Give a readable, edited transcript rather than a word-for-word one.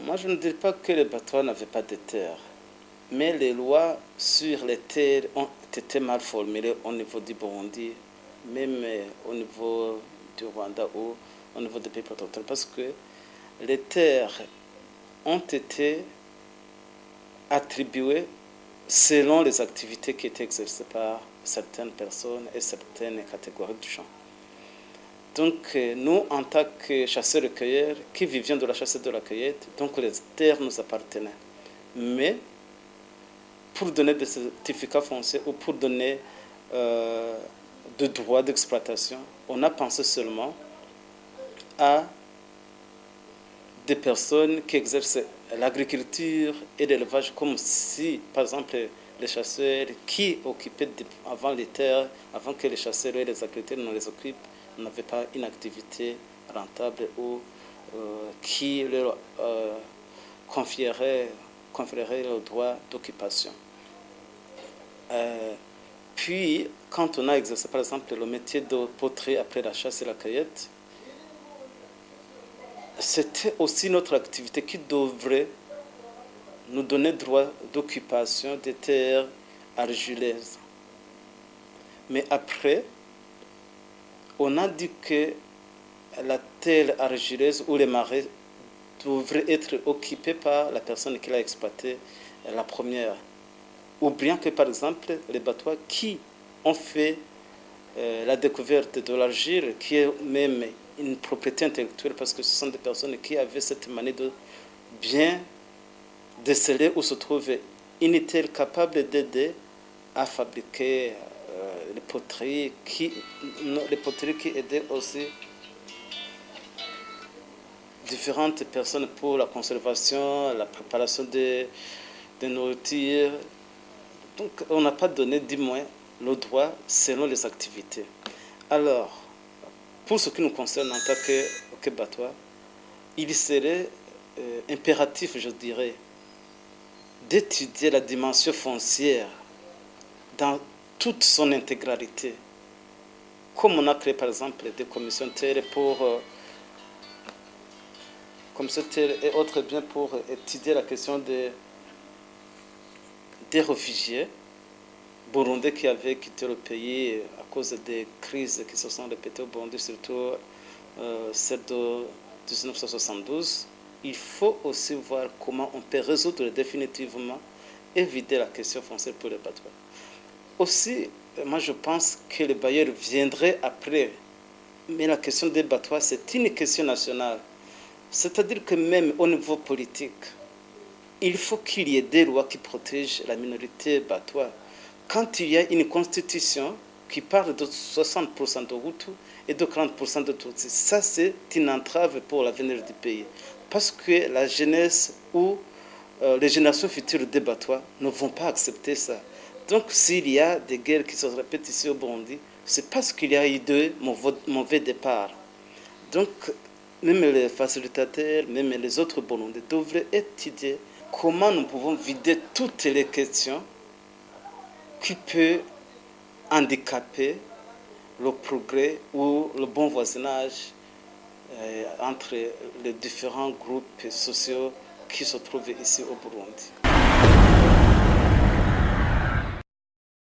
Moi, je ne dirais pas que les Batois n'avaient pas de terres, mais les lois sur les terres ont été mal formulées au niveau du Burundi, même au niveau du Rwanda ou au niveau des pays protecteurs, parce que les terres ont été attribuées selon les activités qui étaient exercées par certaines personnes et certaines catégories de gens. Donc nous, en tant que chasseurs-recueilleurs, qui vivions de la chasse et de la cueillette, donc les terres nous appartenaient. Mais pour donner des certificats fonciers ou pour donner de droits d'exploitation, on a pensé seulement à des personnes qui exercent l'agriculture et l'élevage, comme si, par exemple, les chasseurs qui occupaient avant les terres, avant que les chasseurs et les agriculteurs ne les occupent, n'avaient pas une activité rentable ou qui leur confierait le droit d'occupation. Puis, quand on a exercé, par exemple, le métier de poterie après la chasse et la cueillette, c'était aussi notre activité qui devrait nous donner droit d'occupation des terres argileuses. Mais après, on a dit que la terre argileuse ou les marais devraient être occupés par la personne qui l'a exploité la première. Ou bien que, par exemple, les Batois qui ont fait la découverte de l'argile, qui est même une propriété intellectuelle, parce que ce sont des personnes qui avaient cette manière de bien déceler où se trouve une terre capable d'aider à fabriquer les poteries qui aidaient aussi différentes personnes pour la conservation, la préparation de nourriture. Donc on n'a pas donné, du moins, le droit selon les activités. Alors, pour ce qui nous concerne en tant que Batois, il serait impératif, je dirais, d'étudier la dimension foncière dans toute son intégralité. Comme on a créé par exemple des commissions terre pour commissions terre et autres biens pour étudier la question des réfugiés burundais qui avaient quitté le pays à cause des crises qui se sont répétées au Burundi, surtout celle de 1972. Il faut aussi voir comment on peut résoudre définitivement et vider la question foncière pour les Batois. Aussi, moi je pense que les bailleurs viendraient après. Mais la question des Batois, c'est une question nationale. C'est-à-dire que même au niveau politique, il faut qu'il y ait des lois qui protègent la minorité Batois. Quand il y a une constitution qui parle de 60% de Hutus et de 40% de Tutsis, ça c'est une entrave pour l'avenir du pays. Parce que la jeunesse ou les générations futures des Batois ne vont pas accepter ça. Donc s'il y a des guerres qui se répètent ici au Burundi, c'est parce qu'il y a eu de mauvais départs. Donc même les facilitateurs, même les autres Burundais devraient étudier comment nous pouvons vider toutes les questions qui peuvent handicaper le progrès ou le bon voisinage entre les différents groupes sociaux qui se trouvent ici au Burundi.